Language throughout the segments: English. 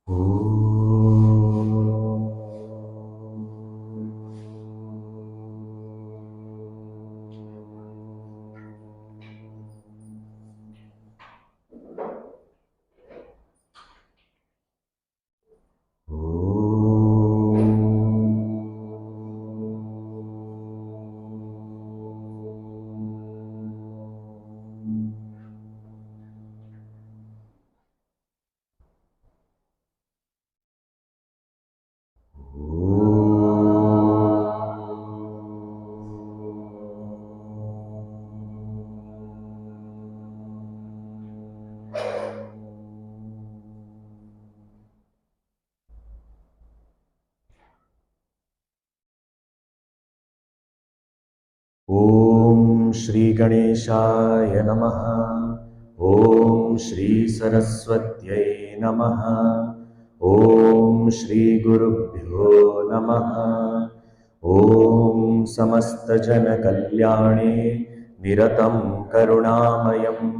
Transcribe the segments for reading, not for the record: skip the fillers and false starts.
ओम श्री गणेशाय नमः। ओम श्री सरस्वत्यै नमः। ओम श्री गुरुभ्यो नमः। ओम समस्त जन कल्याणे निरतं करुणामयं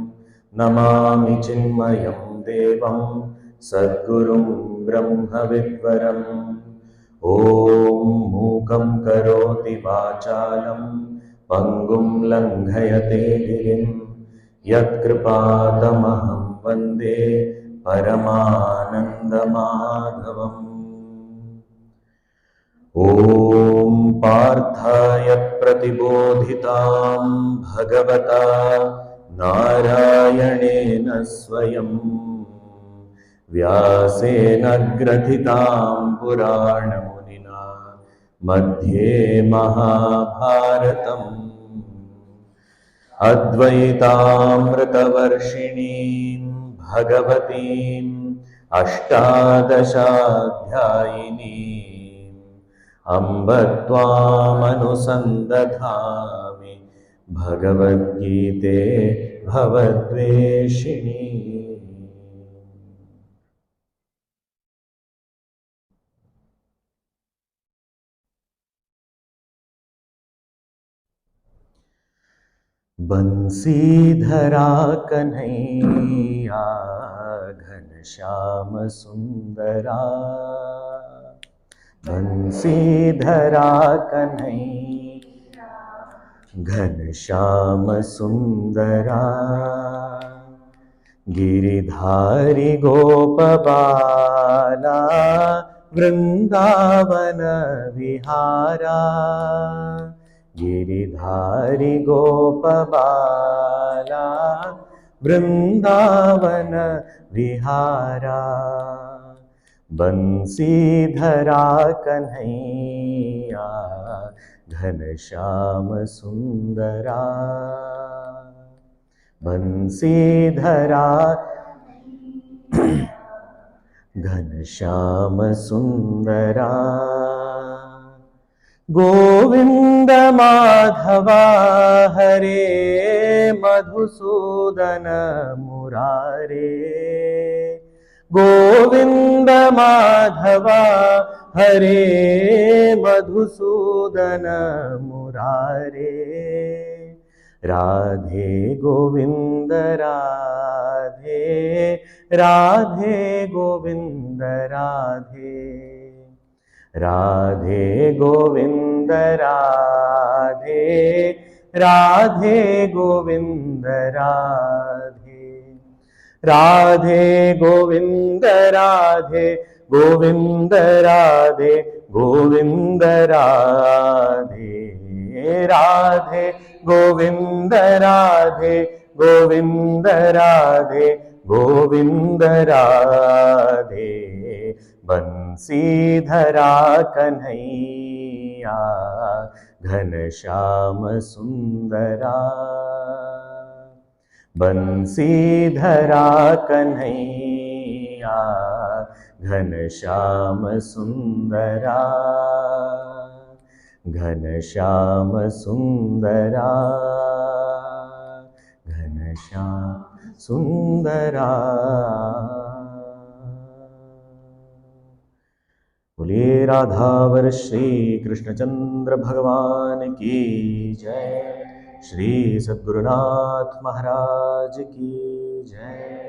नमामि चिन्मयं देवं सद्गुरुं ब्रह्मविद्वरम्। ओम मूकं करोति वाचालं पंगुं लंघयते गिरिं यत्कृपातमहं वन्दे परमानन्दमाधवम्। ॐ पार्थाय प्रतिबोधितां भगवता नारायणेन स्वयं व्यासेन ग्रथितां पुराणमुनिना मध्ये महाभारतम् अद्वैतामृतवर्षिणीं भगवतीम् अष्टादशाध्यायिनीम् अम्ब त्वामनुसन्दधामि भगवद्गीते भवद्वेषिणी। बंसीधरा कन्हैया घनश्याम सुंदरा। बंसीधरा कन्हैया घनश्याम सुंदरा। गिरिधारी गोपबाला वृंदावन विहारा। गिरिधारी गोपबाला वृंदावन विहारा। बंसीधरा कन्हैया घनश्याम सुंदरा। बंसीधरा घनश्याम सुंदरा। गोविंद माधवा हरे मधुसूदन मुरारे। गोविंद माधवा हरे मधुसूदन मुरारे। राधे गोविंद राधे राधे गोविंद राधे। राधे गोविंद राधे राधे गोविंद राधे। राधे गोविंद राधे गोविंद राधे गोविंद राधे। राधे गोविंद राधे गोविंद राधे गोविंद राधे। बंसीधरा कन्हैया घनश्याम सुंदरा। बंसीधरा कन्हैया घनश्याम सुंदरा। घनश्याम सुंदरा घनश्याम सुंदरा। बोलिए राधावर श्री कृष्णचंद्र भगवान की जय। श्री सद्गुरुनाथ महाराज की जय।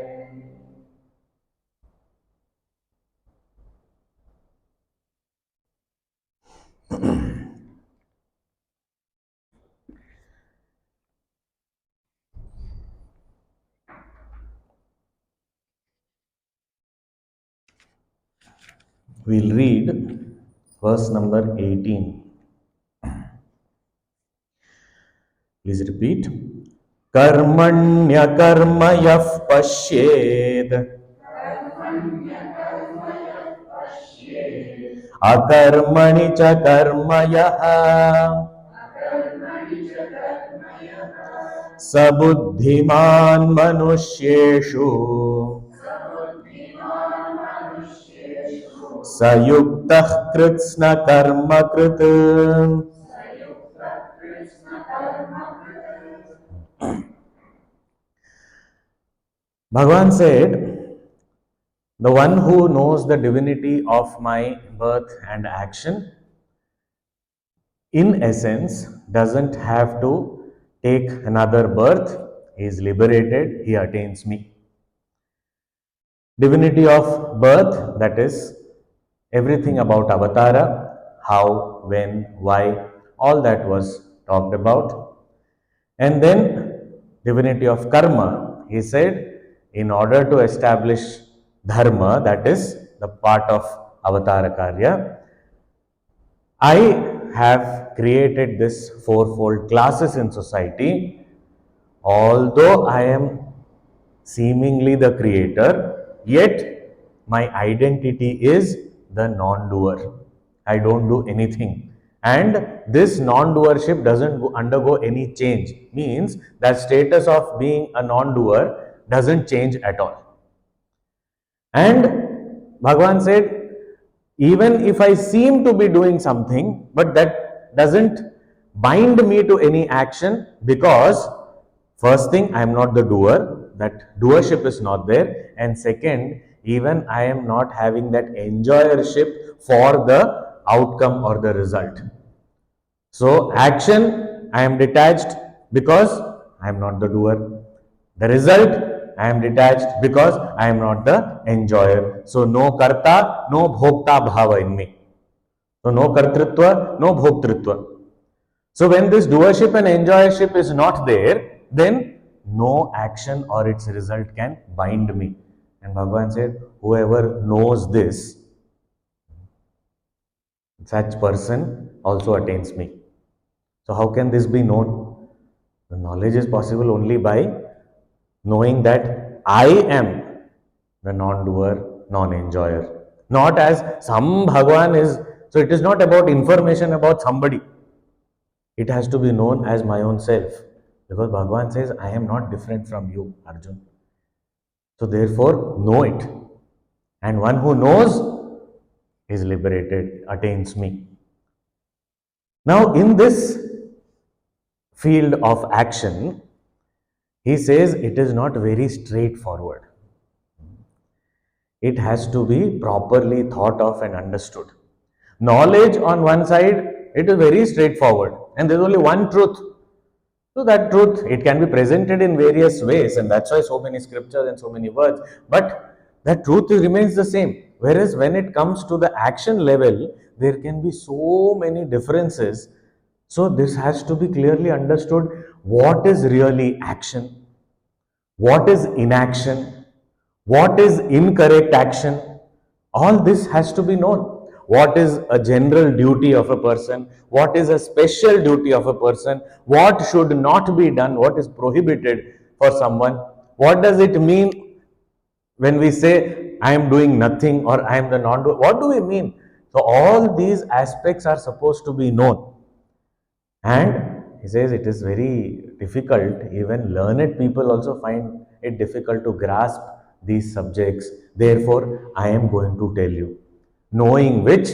We'll read verse number 18. Please repeat. Karmanya karma yaf pashyed akarmani cha karma yaha sabuddhiman manusyeshu sayuktah kritsna karma krit. Bhagavan said, the one who knows the divinity of my birth and action, in essence, doesn't have to take another birth. He is liberated, he attains me. Divinity of birth, that is everything about avatara, how, when, why, all that was talked about. And then divinity of karma, he said, in order to establish dharma, that is the part of avatara karya, I have created this fourfold classes in society. Although I am seemingly the creator, yet my identity is the non-doer. I don't do anything. And this non-doership doesn't undergo any change. Means that status of being a non-doer doesn't change at all. And Bhagavan said, even if I seem to be doing something, but that doesn't bind me to any action, because first thing, I am not the doer, that doership is not there, and second, even I am not having that enjoyership for the outcome or the result. So action, I am detached because I am not the doer. The result, I am detached because I am not the enjoyer. So no karta, no bhokta bhava in me. So no kartritva, no bhoktritva. So when this doership and enjoyership is not there, then no action or its result can bind me. And Bhagavan said, whoever knows this, such person also attains me. So how can this be known? The knowledge is possible only by knowing that I am the non-doer, non-enjoyer. Not as some Bhagavan is. So it is not about information about somebody. It has to be known as my own self. Because Bhagavan says, I am not different from you, Arjun. So therefore, know it. And one who knows is liberated, attains me. Now in this field of action, he says it is not very straightforward. It has to be properly thought of and understood. Knowledge on one side, it is very straightforward, and there is only one truth. So that truth, it can be presented in various ways, and that's why so many scriptures and so many words, but that truth remains the same. Whereas when it comes to the action level, there can be so many differences. So this has to be clearly understood. What is really action? What is inaction? What is incorrect action? All this has to be known. What is a general duty of a person? What is a special duty of a person? What should not be done? What is prohibited for someone? What does it mean when we say, I am doing nothing or I am the non-doer? What do we mean? So all these aspects are supposed to be known. And he says it is very difficult, even learned people also find it difficult to grasp these subjects. Therefore, I am going to tell you, knowing which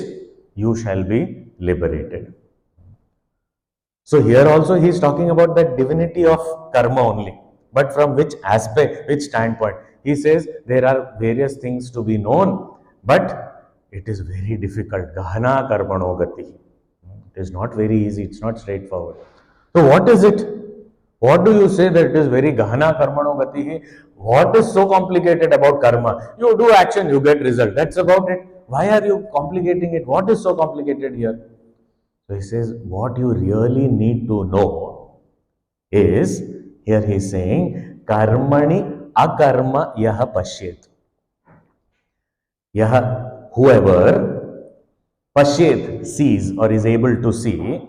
you shall be liberated. So here also he is talking about that divinity of karma only. But from which aspect, which standpoint? He says there are various things to be known, but it is very difficult. Gahana karmano gati. It is not very easy, it's not straightforward. So what is it? What do you say that it is very gahana karmano gati? What is so complicated about karma? You do action, you get result. That's about it. Why are you complicating it? What is so complicated here? So he says, what you really need to know is, here he is saying, karmani akarma yaha pashyet. Yaha, whoever Pashyet, sees or is able to see,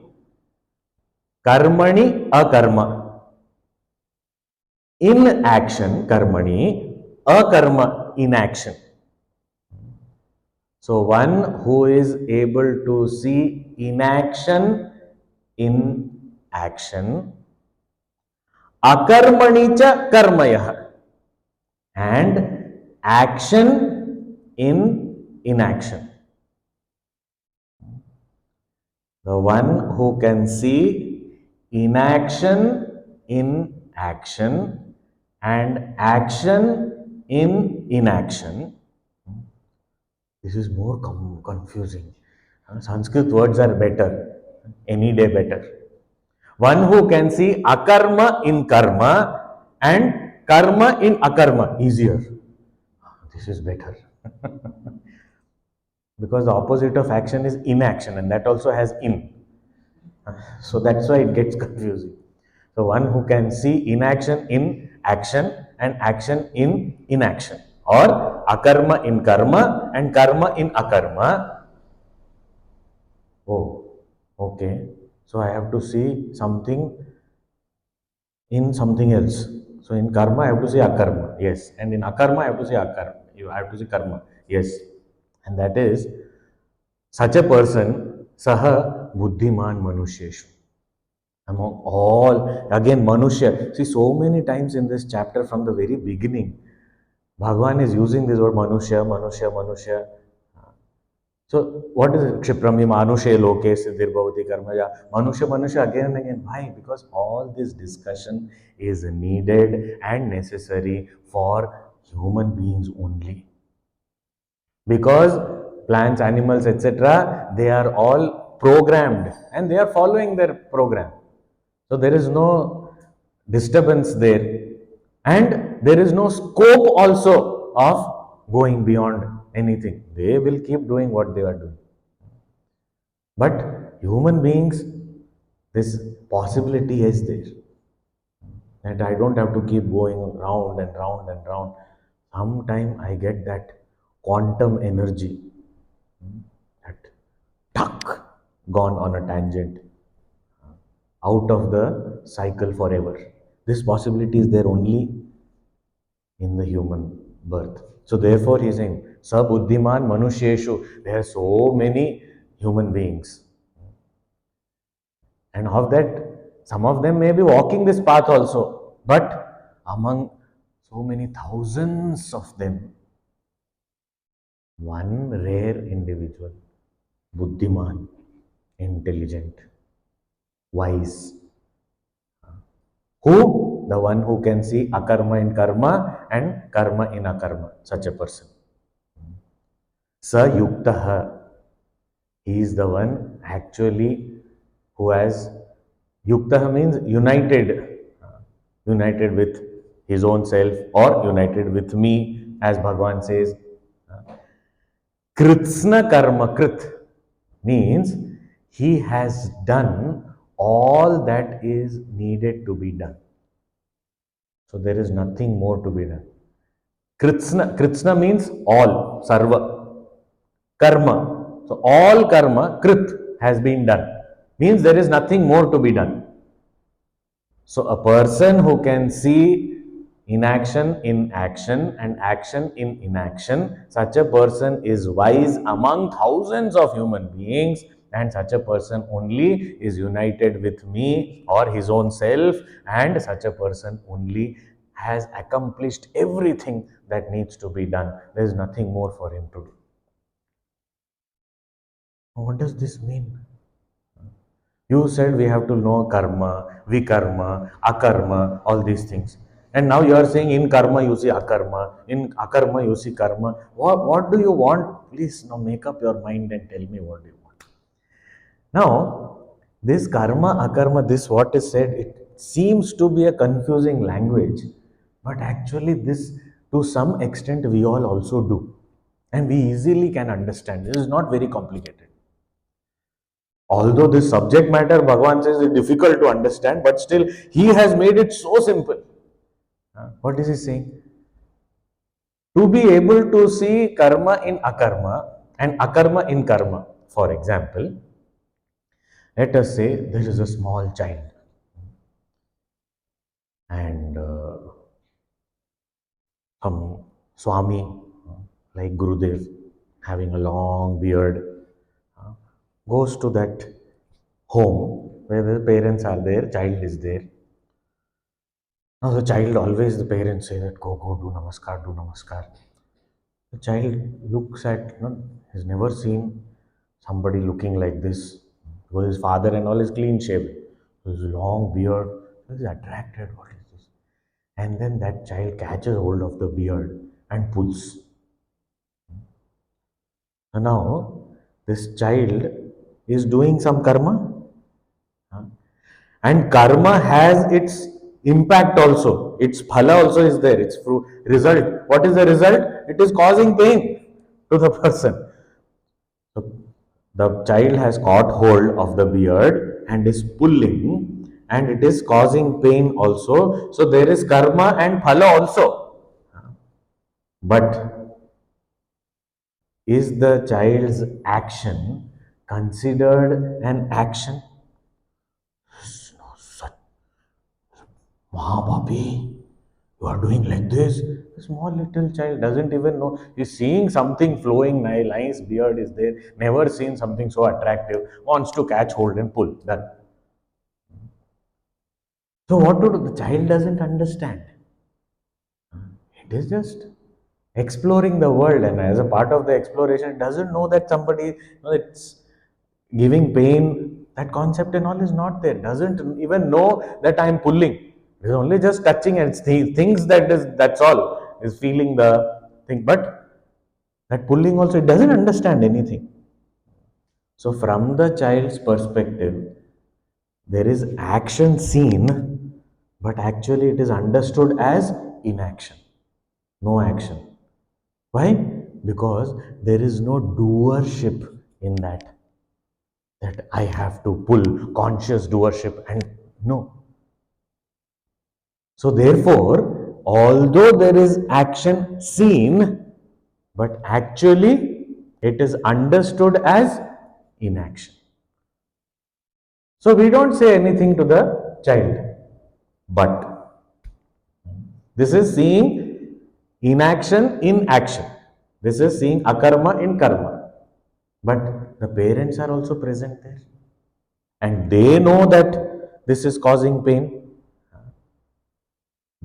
karmani akarma, in action, karmani, akarma, inaction. So one who is able to see inaction in action, akarmani cha karmayah, and action in inaction. The one who can see inaction in action and action in inaction. This is more confusing. Sanskrit words are better, any day better. One who can see akarma in karma and karma in akarma, easier. This is better. Because the opposite of action is inaction, and that also has in. So that's why it gets confusing. So one who can see inaction in action and action in inaction, or akarma in karma and karma in akarma. Oh, okay. So I have to see something in something else. So in karma I have to see akarma, yes, and in akarma I have to see akarma. I have to see karma, yes, and that is such a person, saha buddhiman manusheshu. Among all, again, Manushya. See, so many times in this chapter from the very beginning, Bhagavan is using this word Manusya, Manusya, Manusya. So, what is it? Kshipram Manusya loke siddhir bhavati karmaja. Manusya, Manusya again and again. Why? Because all this discussion is needed and necessary for human beings only. Because plants, animals, etc., they are all programmed and they are following their program. So there is no disturbance there, and there is no scope also of going beyond anything. They will keep doing what they are doing. But human beings, this possibility is there. That I don't have to keep going round and round and round. Sometime I get that quantum energy, that tuck, gone on a tangent, out of the cycle forever. This possibility is there only in the human birth. So therefore he is saying, Sabuddhiman Manusheshu, there are so many human beings. And of that, some of them may be walking this path also. But among so many thousands of them, one rare individual, Buddhiman, intelligent, wise, who? The one who can see akarma in karma and karma in akarma, such a person. Sa yuktaha, he is the one actually who has, yuktaha means united, united with his own self or united with me, as Bhagavan says. Kritsna karma, krit means he has done all that is needed to be done. So there is nothing more to be done. Kritsna means all, sarva. Karma. So all karma, krit, has been done. Means there is nothing more to be done. So a person who can see inaction in action and action in inaction, such a person is wise among thousands of human beings, and such a person only is united with me or his own self, and such a person only has accomplished everything that needs to be done. There is nothing more for him to do. What does this mean? You said we have to know karma, vikarma, akarma, all these things. And now you are saying in karma you see akarma, in akarma you see karma. What do you want? Please now make up your mind and tell me what you want. Now, this karma, akarma, this what is said, it seems to be a confusing language. But actually this, to some extent, we all also do. And we easily can understand. This is not very complicated. Although this subject matter, Bhagavan says, is difficult to understand, but still he has made it so simple. What is he saying? To be able to see karma in akarma and akarma in karma. For example, let us say there is a small child and some Swami like Gurudev having a long beard goes to that home where the parents are there, child is there. Now the child always, the parents say that go do namaskar, do namaskar. The child looks at, he's never seen somebody looking like this. Because his father and all is clean shaven. His long beard, he's attracted. What is this? And then that child catches hold of the beard and pulls. And now, this child is doing some karma. And karma has its impact also. Its phala also is there. Its result. What is the result? It is causing pain to the person. So the child has caught hold of the beard and is pulling, and it is causing pain also. So there is karma and phala also. But is the child's action considered an action? No, such Mahapapi, you are doing like this. A small little child doesn't even know. He's seeing something flowing, nice beard is there, never seen something so attractive, wants to catch hold and pull. Done. So what to do? The child doesn't understand. It is just exploring the world, and as a part of the exploration, it doesn't know that somebody, it's giving pain. That concept and all is not there. Doesn't even know that I am pulling. It is only just touching and thinks that's all. Is feeling the thing, but that pulling also, it doesn't understand anything. So from the child's perspective, there is action seen, but actually it is understood as inaction, no action. Why? Because there is no doership in that I have to pull, conscious doership, and no. So therefore, although there is action seen, but actually it is understood as inaction. So we don't say anything to the child, but this is seeing inaction in action. This is seeing akarma in karma. But the parents are also present there. And they know that this is causing pain.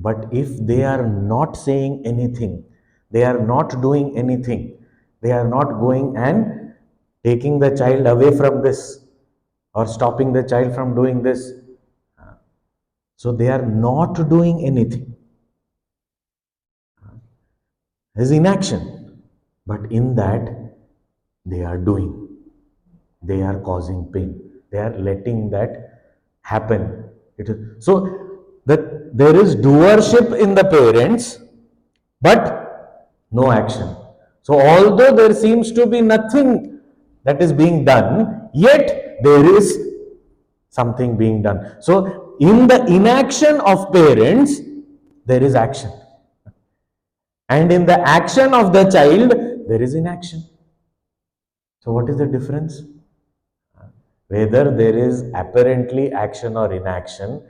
But if they are not saying anything, they are not doing anything, they are not going and taking the child away from this or stopping the child from doing this. So they are not doing anything. There's inaction. But in that, they are doing. They are causing pain. They are letting that happen. So that there is doership in the parents, but no action. So although there seems to be nothing that is being done, yet there is something being done. So in the inaction of parents, there is action. And in the action of the child, there is inaction. So what is the difference? Whether there is apparently action or inaction,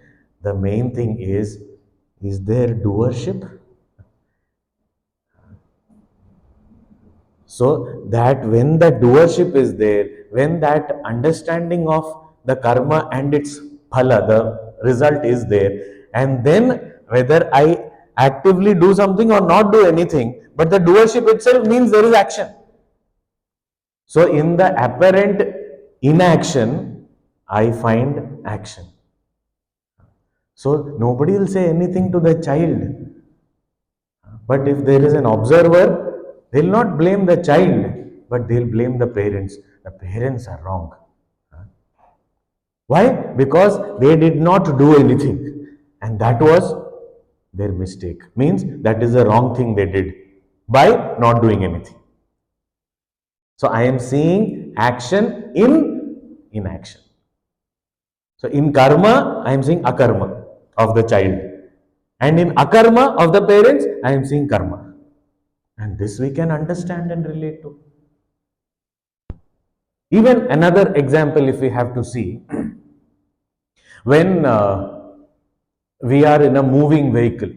the main thing is there doership? So that when the doership is there, when that understanding of the karma and its phala, the result is there, and then whether I actively do something or not do anything, but the doership itself means there is action. So in the apparent inaction, I find action. So nobody will say anything to the child. But if there is an observer, they'll not blame the child, but they'll blame the parents. The parents are wrong. Why? Because they did not do anything. And that was their mistake. Means that is the wrong thing they did by not doing anything. So I am seeing action in inaction. So in karma, I am seeing akarma of the child. And in akarma of the parents, I am seeing karma. And this we can understand and relate to. Even another example, if we have to see, when we are in a moving vehicle,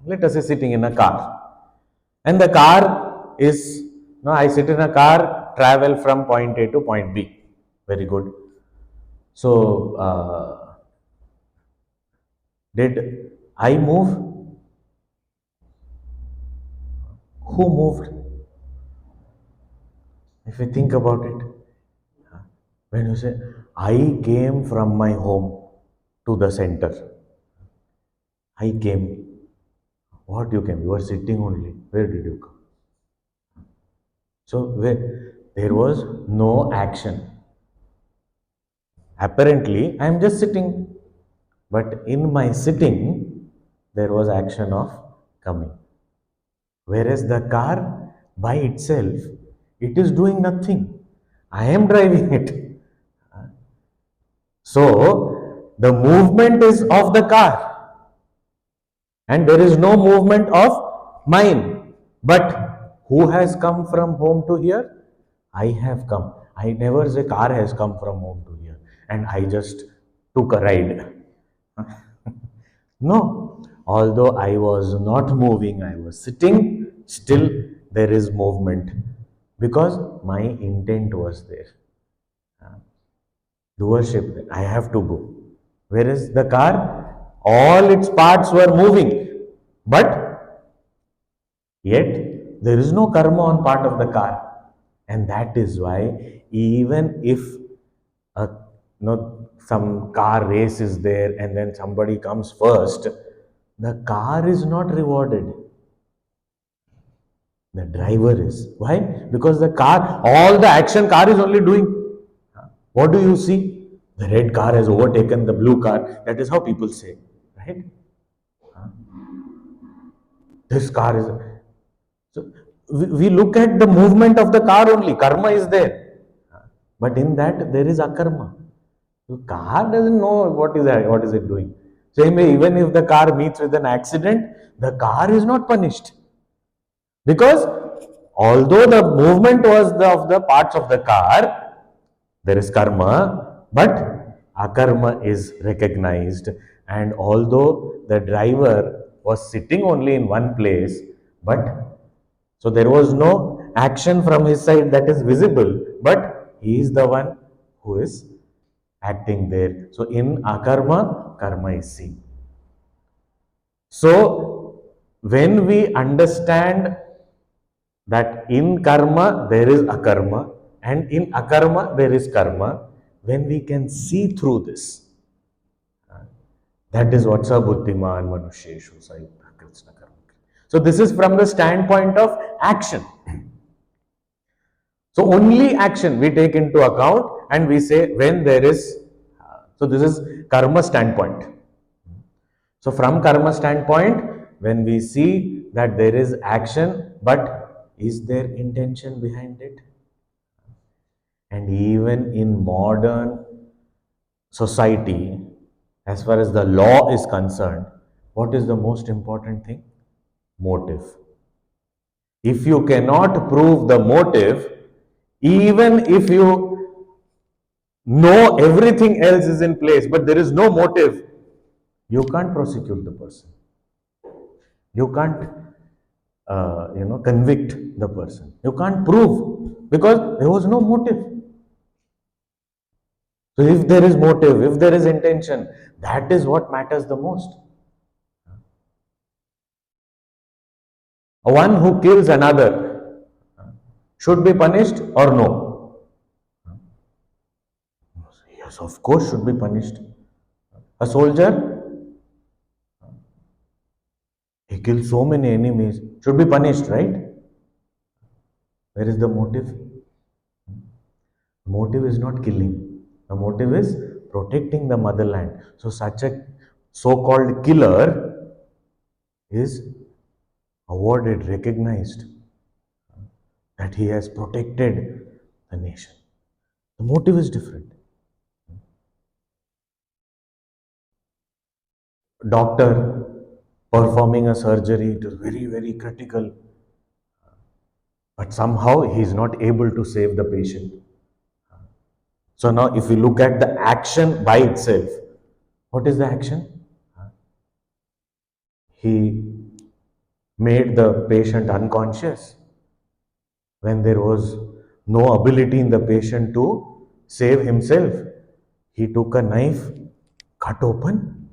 let us say sitting in a car, and the car is, no, I sit in a car, travel from point A to point B. Very good. So, did I move? Who moved? If you think about it, when you say, I came from my home to the center, I came. What you came? You were sitting only. Where did you come? So, there was no action. Apparently, I am just sitting. But in my sitting, there was action of coming. Whereas the car by itself, it is doing nothing. I am driving it. So, the movement is of the car and there is no movement of mine. But who has come from home to here? I have come. I never say car has come from home to here and I just took a ride. No, although I was not moving, I was sitting, still there is movement because my intent was there. Doership, I have to go. Whereas the car, all its parts were moving, but yet there is no karma on part of the car. And that is why even if a, some car race is there and then somebody comes first, the car is not rewarded. The driver is. Why? Because the car, all the action car is only doing. What do you see? The red car has overtaken the blue car. That is how people say, right? This car is. So we look at the movement of the car only. Karma is there. But in that, there is akarma. The car doesn't know what is it doing. Same way, even if the car meets with an accident, the car is not punished. Because although the movement was of the parts of the car, there is karma, but akarma is recognized. And although the driver was sitting only in one place, but so there was no action from his side that is visible, but he is the one who is acting there. So in akarma, karma is seen. So when we understand that in karma there is akarma and in akarma there is karma, when we can see through this, that is what sabuddhiman manusheshu sayukta krishna karma. So this is from the standpoint of action. So only action we take into account and we say when there is, so this is karma standpoint. So from karma standpoint, when we see that there is action, but is there intention behind it? And even in modern society, as far as the law is concerned, what is the most important thing? Motive. If you cannot prove the motive, even if you know everything else is in place, but there is no motive, you can't prosecute the person. You can't, convict the person. You can't prove because there was no motive. So if there is motive, if there is intention, that is what matters the most. One who kills another should be punished or no? Yes, of course should be punished. A soldier, he kills so many enemies, should be punished, right? Where is the motive? Motive is not killing. The motive is protecting the motherland. So such a so-called killer is awarded, recognized that he has protected the nation. The motive is different. Doctor performing a surgery, it is very, very critical, but somehow he is not able to save the patient. So now if we look at the action by itself, what is the action? He made the patient unconscious when there was no ability in the patient to save himself. He took a knife, cut open,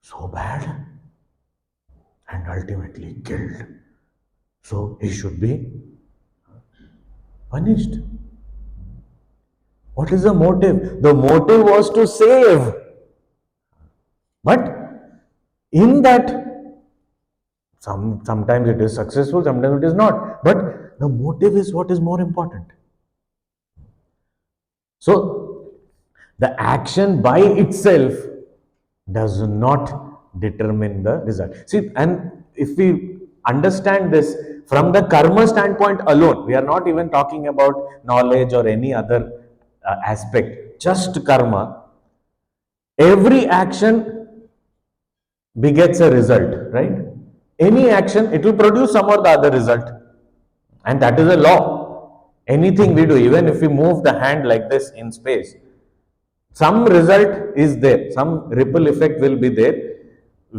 so bad, and ultimately killed. So he should be punished. What is the motive? The motive was to save. But in that, sometimes it is successful, sometimes it is not. But the motive is what is more important. So the action by itself does not determine the result. See, and if we understand this from the karma standpoint alone, we are not even talking about knowledge or any other aspect, just karma. Every action begets a result, right? Any action, it will produce some or the other result. And that is a law. Anything we do, even if we move the hand like this in space, some result is there, some ripple effect will be there.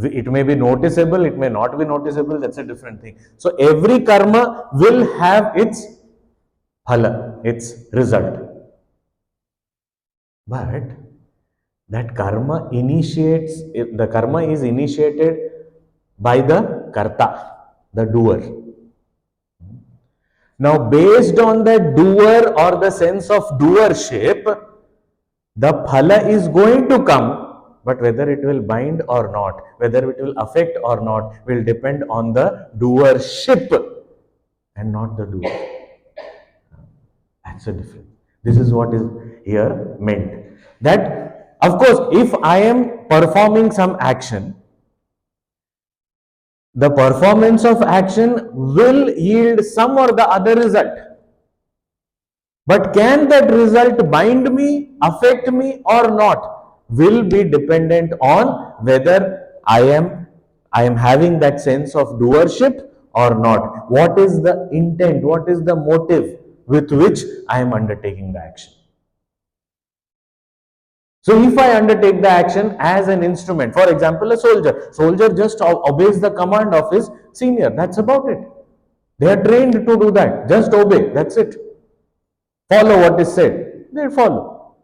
It may be noticeable, it may not be noticeable, that's a different thing. So every karma will have its phala, its result. But that karma initiates, the karma is initiated by the karta, the doer. Now, based on the doer or the sense of doership, the phala is going to come, but whether it will bind or not, whether it will affect or not, will depend on the doership and not the doer. That's the difference. This is what is here meant. That, of course, if I am performing some action, the performance of action will yield some or the other result. But can that result bind me, affect me or not, will be dependent on whether I am having that sense of doership or not. What is the intent? What is the motive with which I am undertaking the action? So if I undertake the action as an instrument, for example, a soldier just obeys the command of his senior. That's about it. They are trained to do that. Just obey. That's it. Follow what is said. They follow.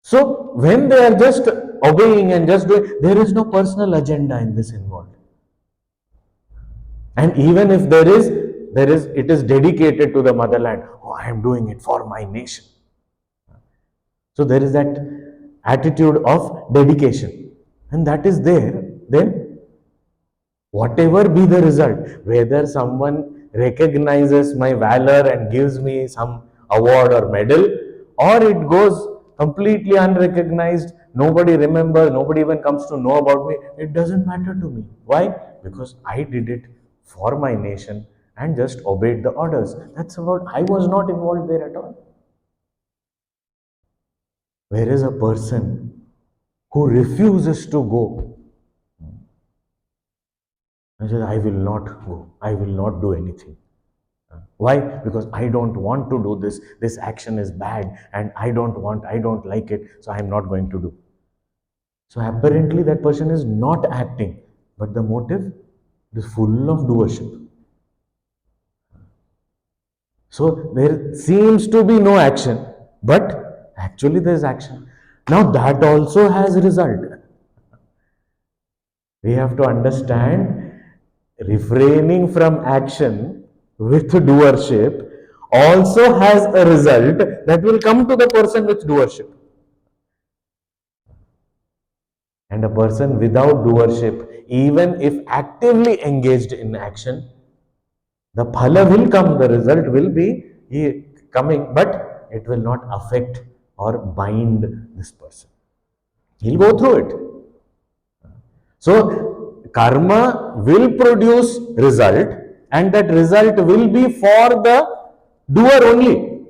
So when they are just obeying and just doing, there is no personal agenda in this involved. And even if there is, it is dedicated to the motherland. Oh, I am doing it for my nation. So there is that attitude of dedication, and that is there. Then whatever be the result, whether someone recognizes my valor and gives me some award or medal, or it goes completely unrecognized, nobody remembers, nobody even comes to know about me, it doesn't matter to me. Why? Because I did it for my nation and just obeyed the orders. That's about, I was not involved there at all. Whereas a person who refuses to go and says, I will not go, I will not do anything. Why? Because I don't want to do this. This action is bad and I don't like it, so I am not going to do. So apparently that person is not acting, but the motive is full of doership. So there seems to be no action, but actually there is action. Now that also has result. We have to understand refraining from action with doership also has a result that will come to the person with doership. And a person without doership, even if actively engaged in action, the phala will come, the result will be coming, but it will not affect or bind this person. He'll go through it. So karma will produce result, and that result will be for the doer only.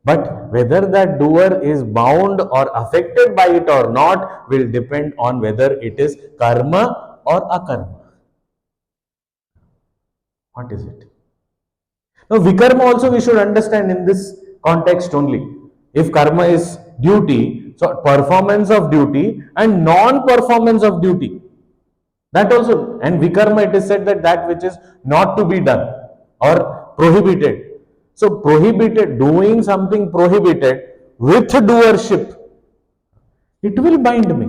But whether that doer is bound or affected by it or not will depend on whether it is karma or akarma. What is it? Now, vikarma also we should understand in this context only. If karma is duty, so performance of duty and non-performance of duty. That also, and vikarma, it is said that that which is not to be done or prohibited. So prohibited, doing something prohibited with doership, it will bind me.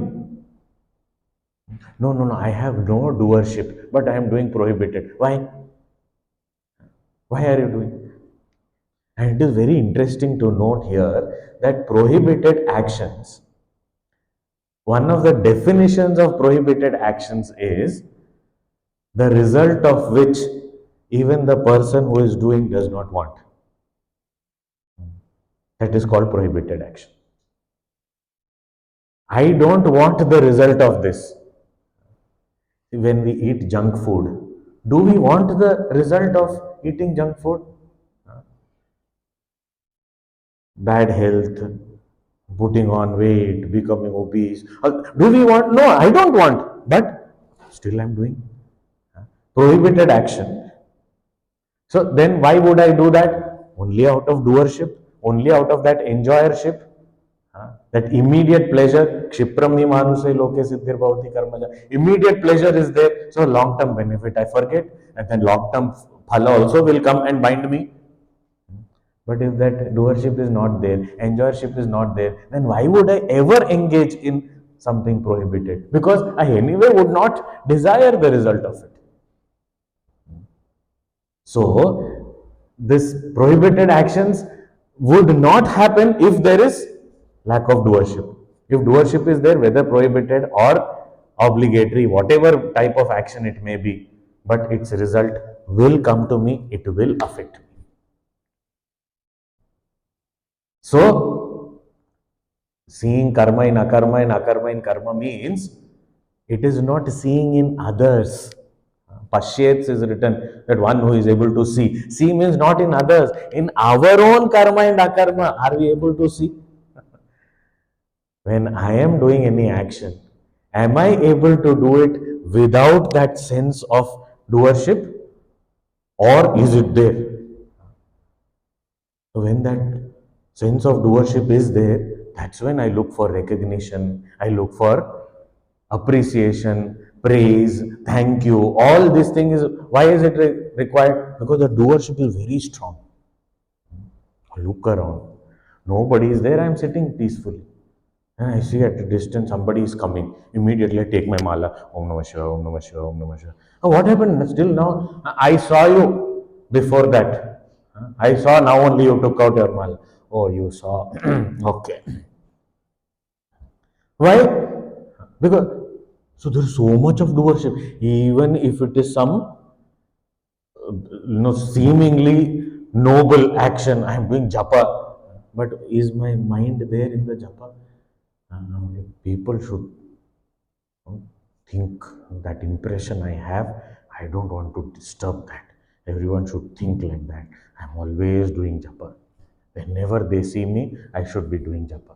No, no, no, I have no doership, but I am doing prohibited. Why? Why are you doing? And it is very interesting to note here that prohibited actions, one of the definitions of prohibited actions is the result of which even the person who is doing does not want. That is called prohibited action. I don't want the result of this. When we eat junk food, do we want the result of eating junk food? Bad health, putting on weight, becoming obese. Do we want? No, I don't want. But still I'm doing. Prohibited action. So then why would I do that? Only out of doership, only out of that enjoyership. That immediate pleasure, Kshipram hi manuse loke siddhir bhavati karmaja. Immediate pleasure is there, so long term benefit I forget, and then long term phala also will come and bind me. But if that doership is not there, enjoyership is not there, then why would I ever engage in something prohibited? Because I anyway would not desire the result of it. So, this prohibited actions would not happen if there is lack of doership. If doership is there, whether prohibited or obligatory, whatever type of action it may be, but its result will come to me, it will affect me. So, seeing karma in akarma and akarma in karma means it is not seeing in others. Pashyets is written that one who is able to see. See means not in others. In our own karma and akarma, are we able to see? When I am doing any action, am I able to do it without that sense of doership? Or is it there? So when that sense of doership is there, that's when I look for recognition, I look for appreciation, praise, thank you. All these things is why is it required? Because the doership is very strong. Look around. Nobody is there. I am sitting peacefully. And I see at a distance somebody is coming. Immediately I take my mala. Om Namah Shivaya, Om Namah Shivaya, Om Namah Shivaya. Oh, what happened? Still now, I saw you before that. I saw now only you took out your mala. Oh, you saw. Okay. Why? Because so there is so much of doership. Even if it is some seemingly noble action, I am doing japa, but is my mind there in the japa? People should think that impression I have, I don't want to disturb that. Everyone should think like that. I'm always doing japa. Whenever they see me, I should be doing japa.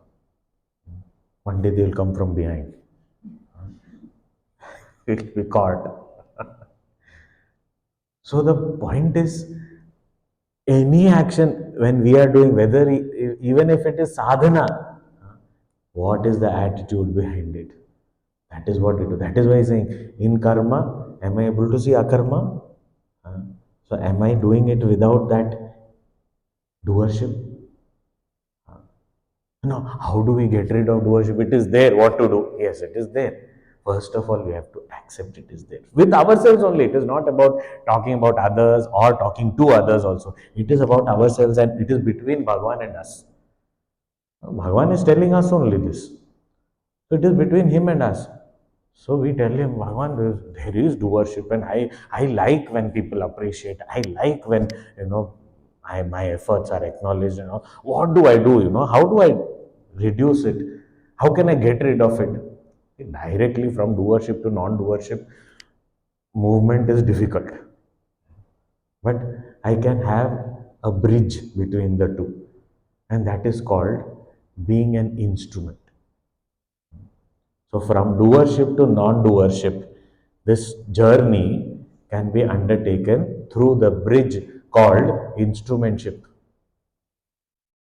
One day they will come from behind. It will be caught. So the point is, any action when we are doing, whether even if it is sadhana, what is the attitude behind it? That is what we do. That is why he's saying, in karma, am I able to see akarma? So am I doing it without that doership? No, how do we get rid of doership? It is there, what to do? Yes, it is there. First of all, we have to accept it is there. With ourselves only. It is not about talking about others or talking to others also. It is about ourselves and it is between Bhagavan and us. Bhagavan is telling us only this. So it is between him and us. So we tell him, Bhagavan, there is doership, and I like when people appreciate. I like when my efforts are acknowledged. What do I do? How do I reduce it? How can I get rid of it? Directly from doership to non-doership, movement is difficult. But I can have a bridge between the two, and that is called being an instrument. So from doership to non-doership, this journey can be undertaken through the bridge called instrumentship.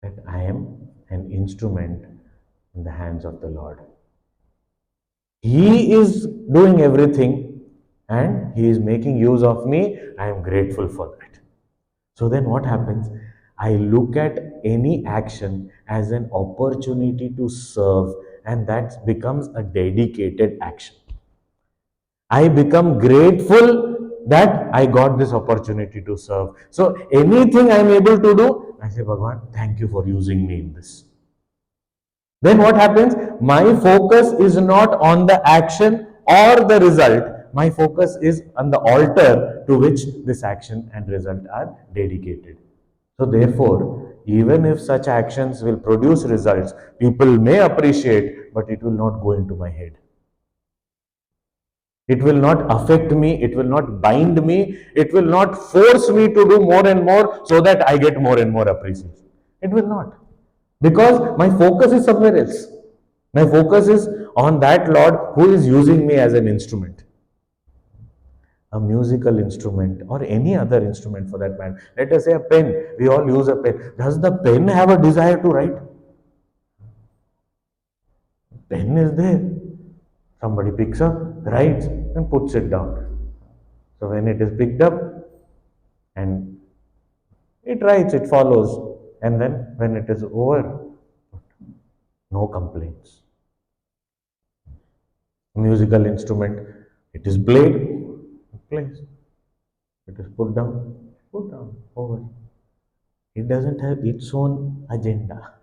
That I am an instrument in the hands of the Lord. He is doing everything and He is making use of me. I am grateful for that. So then what happens? I look at any action as an opportunity to serve, and that becomes a dedicated action. I become grateful that I got this opportunity to serve. So anything I am able to do, I say, Bhagwan, thank you for using me in this. Then what happens? My focus is not on the action or the result. My focus is on the altar to which this action and result are dedicated. So therefore, even if such actions will produce results, people may appreciate, but it will not go into my head. It will not affect me, it will not bind me, it will not force me to do more and more so that I get more and more appreciation. It will not. Because my focus is somewhere else. My focus is on that Lord who is using me as an instrument. A musical instrument or any other instrument for that matter. Let us say a pen. We all use a pen. Does the pen have a desire to write? Pen is there. Somebody picks up, writes, and puts it down. So when it is picked up and it writes, it follows. And then when it is over, no complaints. Musical instrument, it is played, it plays. It is put down, over. It doesn't have its own agenda.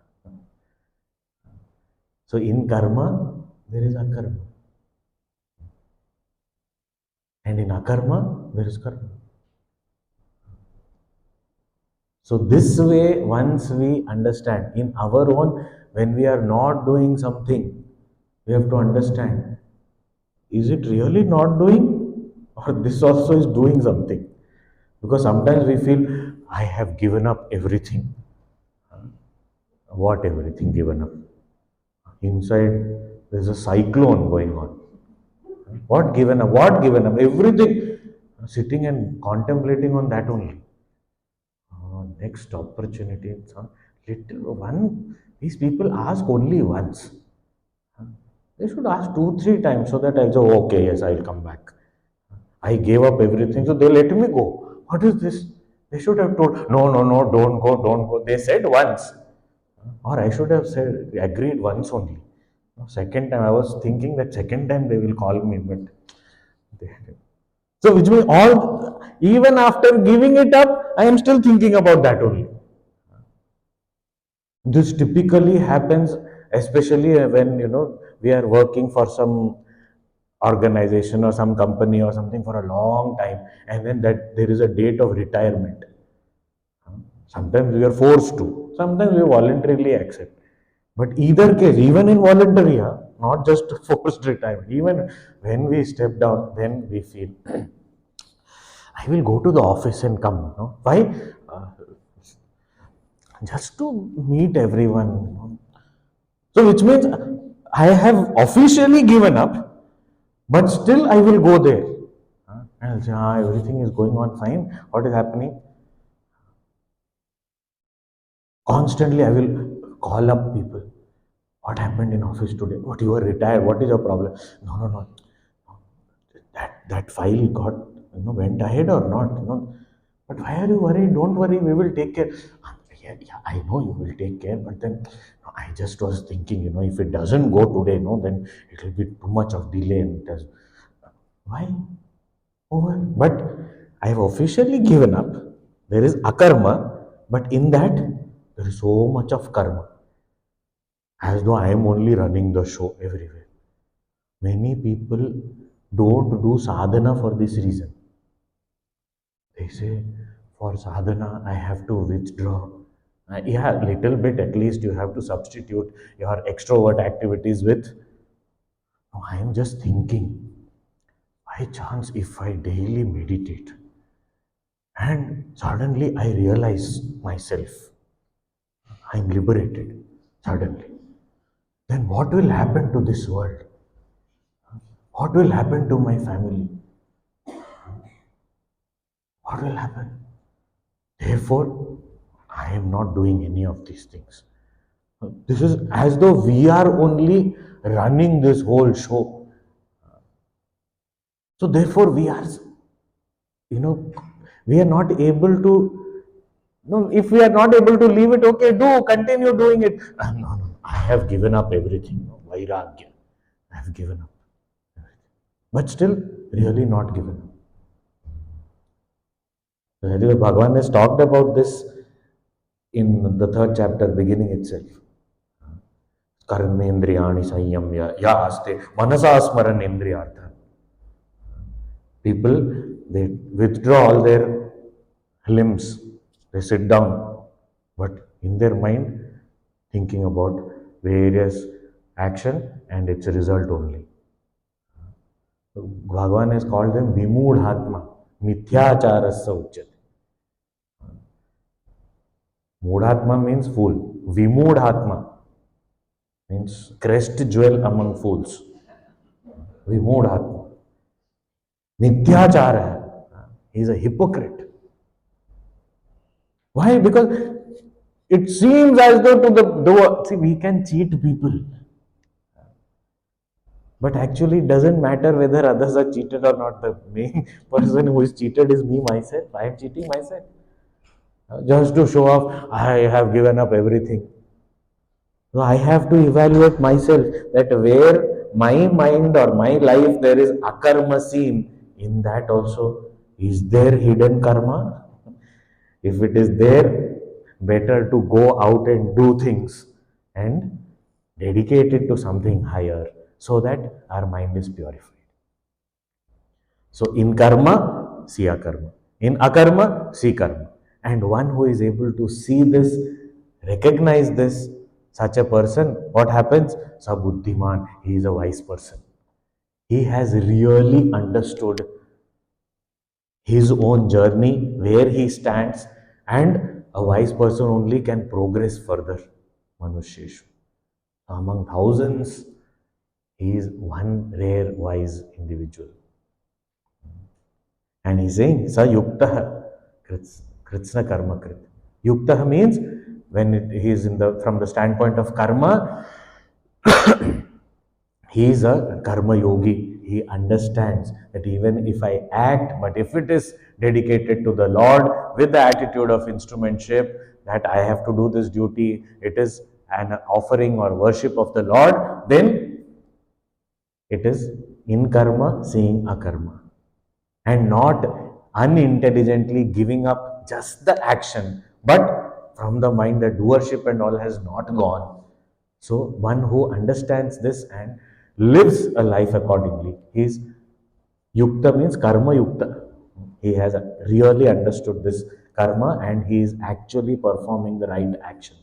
So in karma, there is akarma. And in akarma, there is karma. So this way, once we understand, in our own, when we are not doing something, we have to understand, is it really not doing? Or this also is doing something? Because sometimes we feel, I have given up everything. What everything given up? Inside, there's a cyclone going on. What given up? What given up? Everything. Sitting and contemplating on that only. Next opportunity. Little one. These people ask only once. They should ask 2, 3 times so that I'll say, oh, okay, yes, I'll come back. I gave up everything, so they let me go. What is this? They should have told, no, no, no, don't go, don't go. They said once. Or I should have said, agreed once only. Second time, I was thinking that second time they will call me, but they didn't. So, which means even after giving it up, I am still thinking about that only. This typically happens, especially when we are working for some organization or some company or something for a long time, and then that there is a date of retirement. Sometimes we are forced to, sometimes we voluntarily accept. But either case, even in voluntary, not just forced retirement, even when we step down, then we feel, I will go to the office and come. Why? Uh, just to meet everyone. So, which means I have officially given up, but still I will go there. And I'll say, everything is going on fine. What is happening? Constantly, I will call up people. What happened in office today? What, you are retired? What is your problem? No, no, no. That file got went ahead or not? But why are you worried? Don't worry. We will take care. Yeah, yeah, I know you will take care. But then I just was thinking, if it doesn't go today, then it will be too much of delay. And it does. Why? Over. But I have officially given up. There is akarma, but in that there is so much of karma, as though I am only running the show everywhere. Many people don't do sadhana for this reason. They say, for sadhana, I have to withdraw. Yeah, little bit at least you have to substitute your extrovert activities with, no, I am just thinking, by chance, if I daily meditate, and suddenly I realize myself, I am liberated, suddenly. Then what will happen to this world? What will happen to my family? What will happen? Therefore, I am not doing any of these things. This is as though we are only running this whole show. So therefore, you know, we are not able to, no, if we are not able to leave it, okay, continue doing it. No, I have given up everything. No, Vairagya. I have given up. But still, really not given up. Anyway, Bhagavan has talked about this in the third chapter, beginning itself. Karmendriyani sanyamya ya aste manasa smaran indriyartha. People, they withdraw all their limbs, they sit down, but in their mind, thinking about various action and its result only. So Bhagavan has called them vimudhatma, mithyacharasya uchyate. Mudhatma means fool. Vimudhatma means crest jewel among fools. Vimudhatma. Mithyachara. He is a hypocrite. Why? Because it seems as though to the doer, see, we can cheat people. But actually, it doesn't matter whether others are cheated or not. The main person who is cheated is me, myself. I am cheating myself. Just to show off, I have given up everything. So I have to evaluate myself that where my mind or my life there is akarma seen, in that also is there hidden karma? If it is there, better to go out and do things and dedicate it to something higher so that our mind is purified. So in karma, see akarma. In akarma, see karma. And one who is able to see this, recognize this, such a person, what happens? Sabuddhiman, he is a wise person. He has really understood his own journey, where he stands, and a wise person only can progress further. Manusheshu. Among thousands, he is one rare wise individual. And he's saying, Sa yuktaha kritsna karma krit. Yuktaha means when he is from the standpoint of karma, he is a karma yogi. He understands that even if I act, but if it is dedicated to the Lord with the attitude of instrumentship, that I have to do this duty, it is an offering or worship of the Lord, then it is in karma seeing akarma. And not unintelligently giving up just the action, but from the mind the doership and all has not gone. So one who understands this and lives a life accordingly, is yukta means karma yukta. He has really understood this karma and he is actually performing the right action.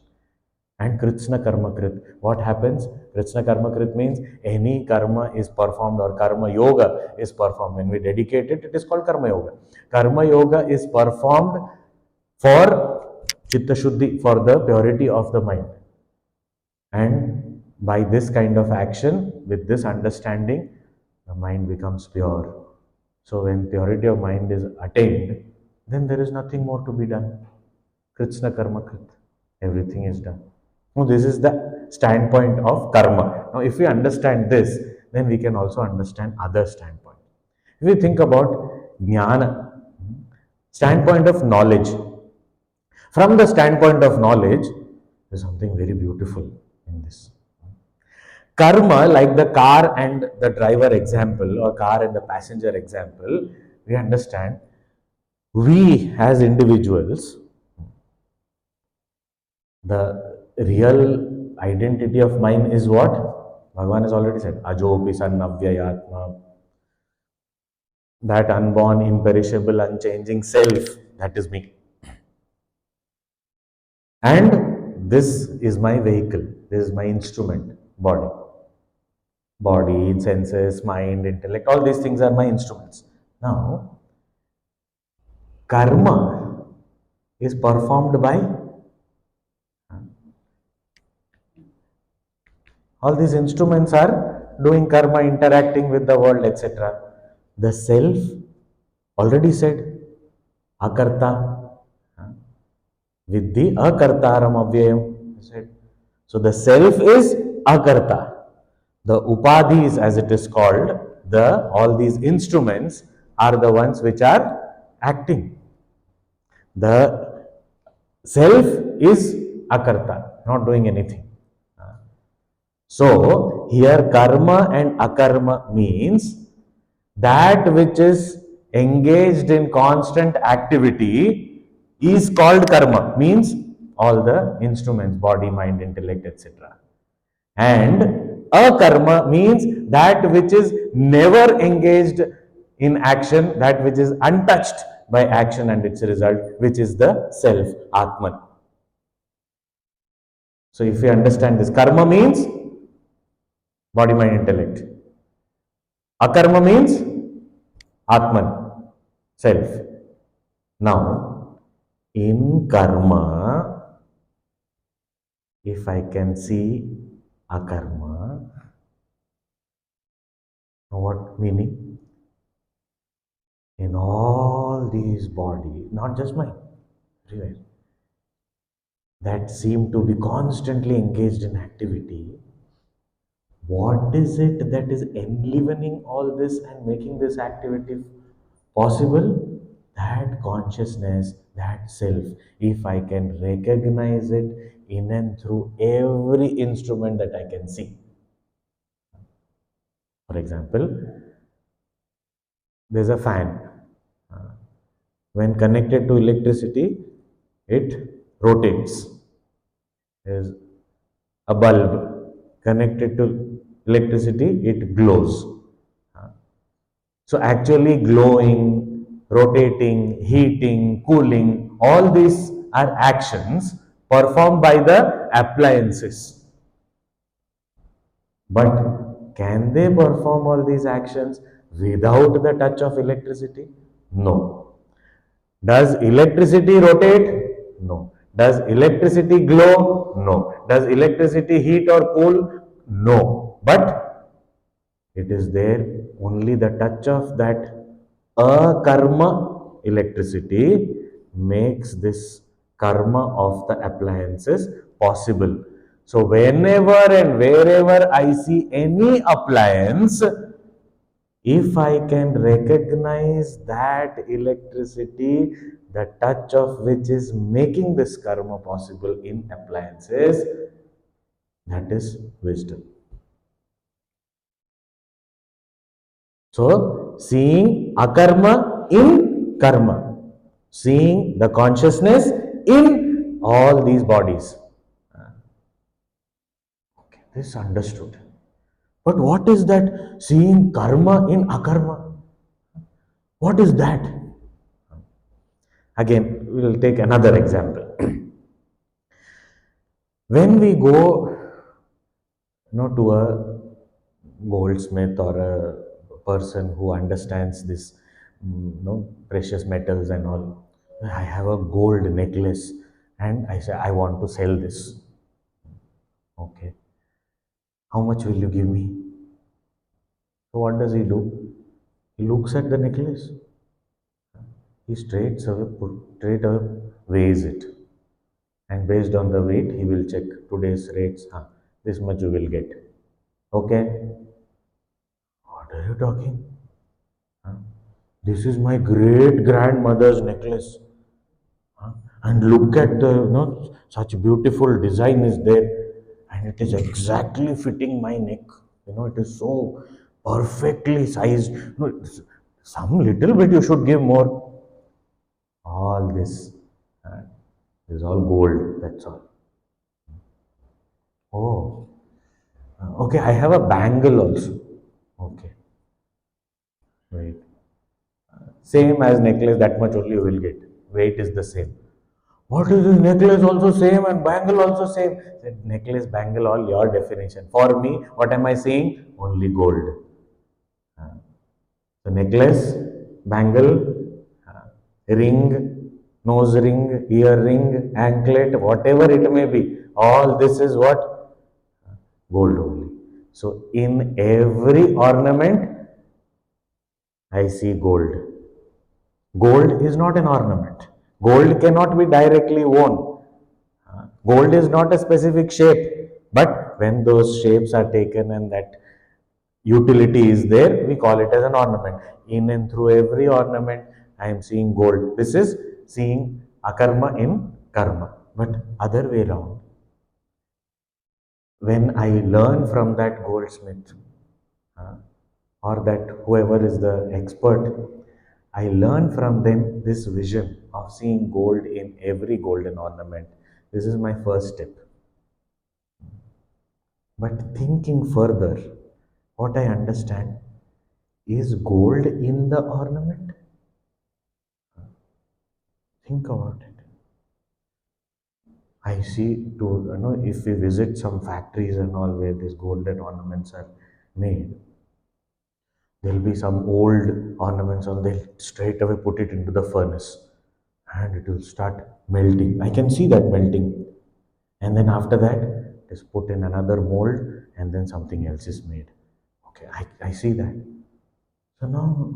And Kritsna Karma Krit. What happens? Kritsna Karma Krit means any karma is performed or karma yoga is performed. When we dedicate it, it is called karma yoga. Karma yoga is performed for chitta shuddhi, for the purity of the mind. And by this kind of action, with this understanding, the mind becomes pure. So when purity of mind is attained, then there is nothing more to be done. Kritsna Karma Krit. Everything is done. Now, this is the standpoint of karma. Now, if we understand this, then we can also understand other standpoint. If we think about jnana, standpoint of knowledge. From the standpoint of knowledge, there is something very beautiful in this. Karma, like the car and the driver example, or car and the passenger example, we understand we as individuals, the real identity of mine is what? Bhagavan has already said, Ajopi San Avyayatma. That unborn, imperishable, unchanging self, that is me. And this is my vehicle, this is my instrument, body. Body, senses, mind, intellect, all these things are my instruments. Now, karma is performed by all these instruments are doing karma, interacting with the world, etc. The self, already said, akarta. Vidhi akartaram avyayam. So the self is akarta. The upadhis, as it is called, all these instruments are the ones which are acting. The self is akarta, not doing anything. So here karma and akarma means that which is engaged in constant activity is called karma, means all the instruments, body, mind, intellect, etc. And akarma means that which is never engaged in action, that which is untouched by action and its result, which is the self, Atman. So if you understand this, karma means body, mind, intellect. Akarma means Atman, self. Now, in karma, if I can see akarma, what meaning? In all these bodies, not just mine, everywhere, that seem to be constantly engaged in activity, what is it that is enlivening all this and making this activity possible? That consciousness, that self. If I can recognize it in and through every instrument that I can see. For example, there's a fan. When connected to electricity, it rotates. There's a bulb connected to electricity, it glows. So actually glowing, rotating, heating, cooling, all these are actions performed by the appliances. But can they perform all these actions without the touch of electricity? No. Does electricity rotate? No. Does electricity glow? No. Does electricity heat or cool? No. But it is there only the touch of that akarma electricity makes this karma of the appliances possible. So whenever and wherever I see any appliance, if I can recognize that electricity, the touch of which is making this karma possible in appliances, that is wisdom. So, seeing akarma in karma, seeing the consciousness in all these bodies. Okay, this understood. But what is that seeing karma in akarma? What is that? Again, we will take another example. When we go to a goldsmith or a person who understands this precious metals and all, I have a gold necklace and I say I want to sell this. Okay, how much will you give me? So what does he do? He looks at the necklace, he straight away weighs it, and based on the weight he will check today's rates. This much you will get. Okay, what are you talking? This is my great grandmother's necklace. And look at the such beautiful design is there, and it is exactly fitting my neck. It is so perfectly sized. Some little bit you should give more. All this is all gold. That's all. Oh, okay. I have a bangle also. Okay, wait. Same as necklace, that much only you will get. Weight is the same. What is this necklace also same and bangle also same? Said necklace, bangle, all your definition. For me, what am I saying? Only gold. So necklace, bangle, ring, nose ring, ear ring, anklet, whatever it may be. All this is what? Gold only. So in every ornament, I see gold. Gold is not an ornament. Gold cannot be directly worn. Gold is not a specific shape, but when those shapes are taken and that utility is there, we call it as an ornament. In and through every ornament, I am seeing gold. This is seeing akarma in karma. But other way around, when I learn from that goldsmith uh, or that whoever is the expert, I learn from them this vision of seeing gold in every golden ornament. This is my first step. But thinking further, what I understand is gold in the ornament. Think about it. I see if we visit some factories and all where these golden ornaments are made, there'll be some old ornaments and they'll straight away put it into the furnace and it will start melting. I can see that melting. And then after that, it is put in another mold and then something else is made. Okay, I see that. So now,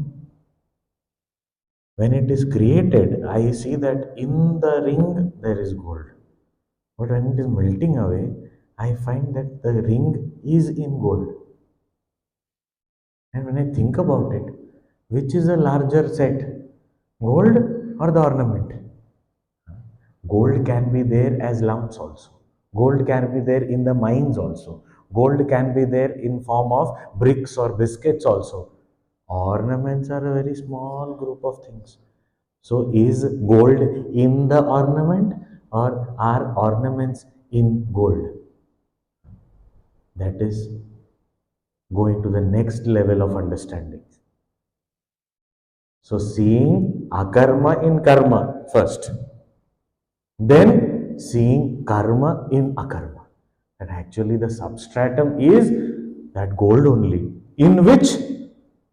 when it is created, I see that in the ring there is gold. But when it is melting away, I find that the ring is in gold. And when I think about it, which is a larger set, gold or the ornament? Gold can be there as lumps also. Gold can be there in the mines also. Gold can be there in form of bricks or biscuits also. Ornaments are a very small group of things. So is gold in the ornament or are ornaments in gold? That is going to the next level of understanding. So seeing akarma in karma first, then seeing karma in akarma. And actually the substratum is that gold only, in which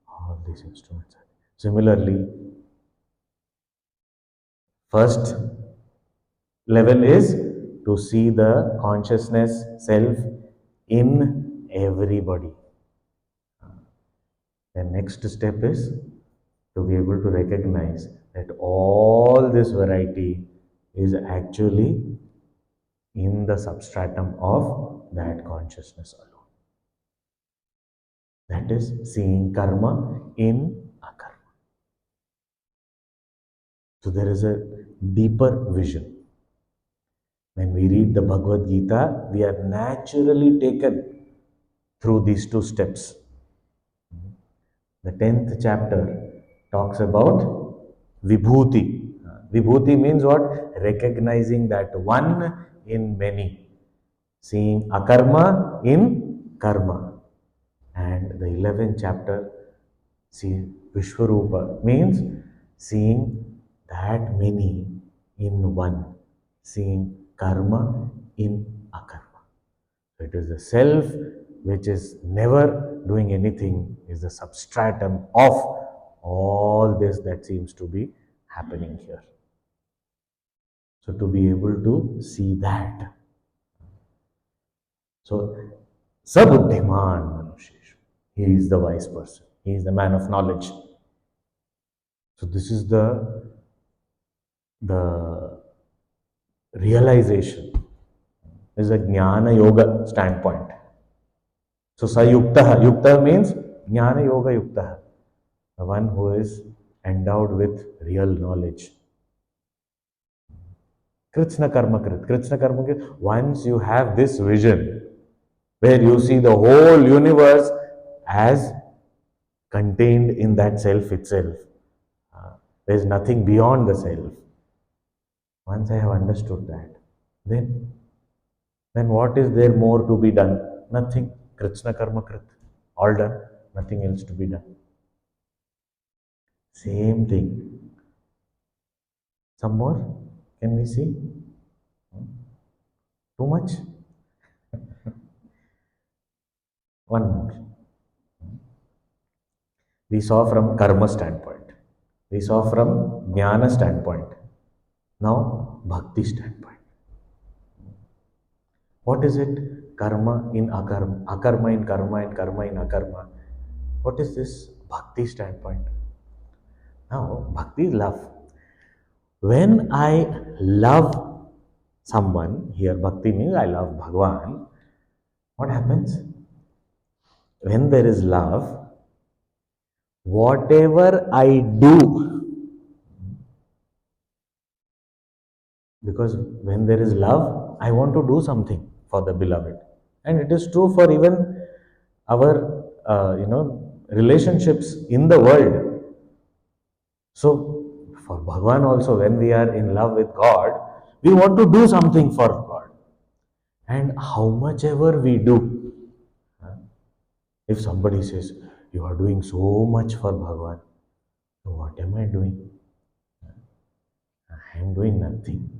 all these instruments are. Similarly, first level is to see the consciousness self in everybody. The next step is to be able to recognize that all this variety is actually in the substratum of that consciousness alone. That is seeing karma in akarma. So there is a deeper vision. When we read the Bhagavad Gita, we are naturally taken through these two steps. The 10th chapter talks about Vibhuti. Vibhuti means what? Recognizing that one in many. Seeing akarma in karma. And the 11th chapter, see Vishwarupa, means seeing that many in one. Seeing karma in akarma. So it is the self which is never doing anything, is the substratum of all this that seems to be happening here. So to be able to see that. So Sabuddhiman Manusheshu. He is the wise person. He is the man of knowledge. So this is the realization. This is a Jnana Yoga standpoint. So Sayuktaha. Yukta means Jnana Yoga Yuktaha. The one who is endowed with real knowledge. Krishna Karma Krit. Krishna Karma Krit. Once you have this vision where you see the whole universe as contained in that self itself. There is nothing beyond the self. Once I have understood that, then what is there more to be done? Nothing. Krishna Karma Krit. All done. Nothing else to be done. Same thing. Some more? Can we see? Too much? One more. We saw from karma standpoint. We saw from jnana standpoint. Now, bhakti standpoint. What is it? Karma in akarma, akarma in karma, and karma in akarma. What is this bhakti standpoint? Now, bhakti is love. When I love someone, here bhakti means I love Bhagwan, what happens? When there is love, whatever I do, because when there is love, I want to do something for the beloved. And it is true for even our, relationships in the world. So, for Bhagwan also, when we are in love with God, we want to do something for God. And how much ever we do, if somebody says, you are doing so much for Bhagwan, so what am I doing? I am doing nothing.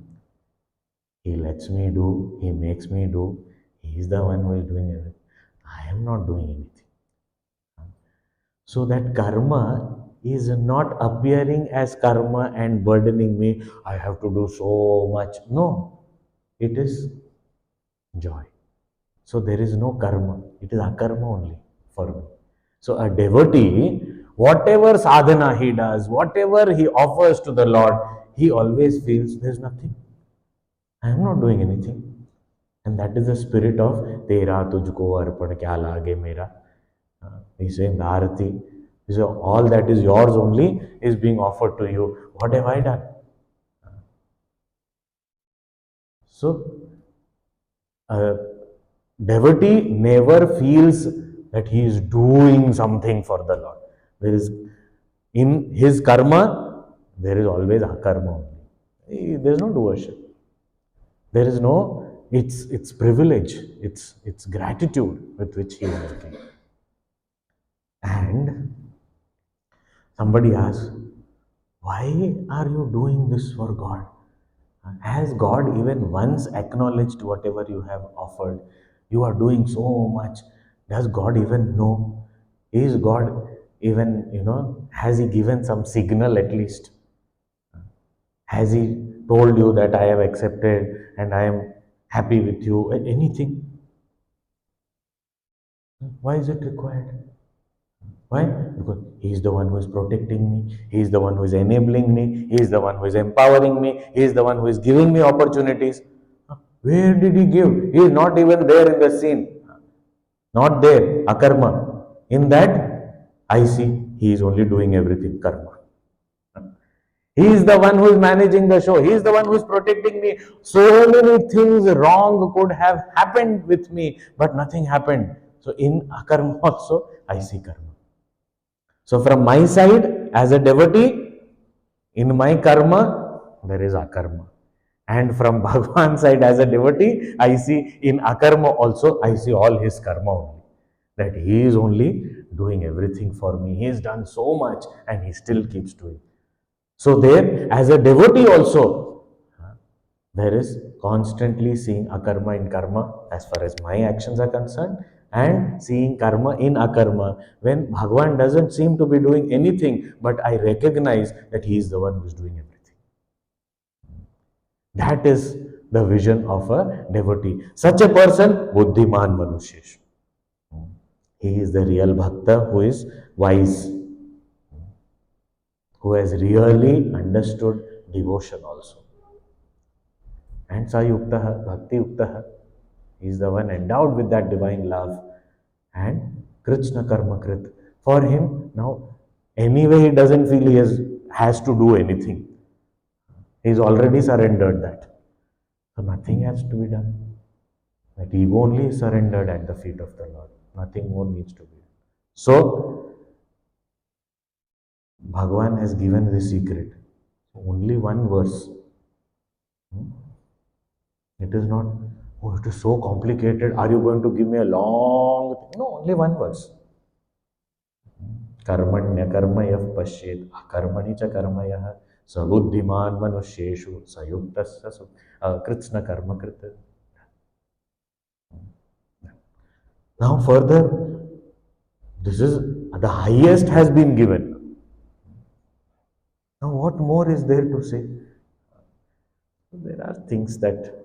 He lets me do, he makes me do, he is the one who is doing everything. I am not doing anything. So that karma is not appearing as karma and burdening me. I have to do so much. No, it is joy. So there is no karma. It is akarma only for me. So a devotee, whatever sadhana he does, whatever he offers to the Lord, he always feels there is nothing. I am not doing anything. And that is the spirit of Tera tujko arpan kya lage mera. He is saying the arati. So all that is yours only is being offered to you. What have I done? So a devotee never feels that he is doing something for the Lord. There is in his karma, there is always akarma only. There is no doership. There is no it's privilege, it's gratitude with which he is working. And somebody asks, why are you doing this for God? Has God even once acknowledged whatever you have offered? You are doing so much. Does God even know? Is God even, has He given some signal at least? Has He told you that I have accepted and I am happy with you? Anything? Why is it required? Why? Because He is the one who is protecting me. He is the one who is enabling me. He is the one who is empowering me. He is the one who is giving me opportunities. Where did He give? He is not even there in the scene. Not there. Akarma. In that, I see He is only doing everything. Karma. He is the one who is managing the show. He is the one who is protecting me. So many things wrong could have happened with me, but nothing happened. So in akarma also, I see karma. So from my side, as a devotee, in my karma, there is akarma. And from Bhagwan's side, as a devotee, I see in akarma also, I see all his karma only. That he is only doing everything for me. He has done so much and he still keeps doing. So there, as a devotee also, there is constantly seeing akarma in karma as far as my actions are concerned, and seeing karma in akarma when Bhagwan doesn't seem to be doing anything, but I recognize that he is the one who is doing everything. That is the vision of a devotee. Such a person, buddhiman manusheshu. He is the real bhakta who is wise, who has really understood devotion also. And Sayuktaha, Bhakti Yuktaha, is the one endowed with that divine love. And Krishna Karma Krit. For him, now, anyway, he doesn't feel he has to do anything. He's already surrendered that. So nothing has to be done. That ego only is surrendered at the feet of the Lord. Nothing more needs to be done. So, Bhagavan has given this secret. Only one verse. It is not, oh, it is so complicated. Are you going to give me a long thing? No, only one verse. Karmanya karmayah pashyet akarmani cha karmayah sabuddhiman manusheshu sayuktasya kritsna karma krita. Now further, this is the highest has been given. Now what more is there to say? There are things that are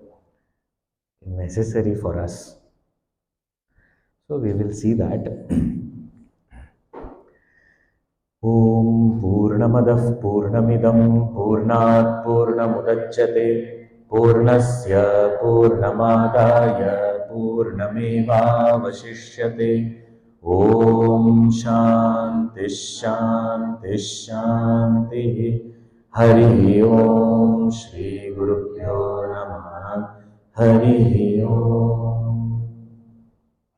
necessary for us. So we will see that. Om Purnamadah Purnamidam Purnat Purnamudachyate पूर्णस्य पूर्णमादाय पूर्णमेवावशिष्यते। ॐ शान्ति शान्ति शान्तिः। हरिः ॐ श्री गुरुभ्यो नमः। हरिः ॐ।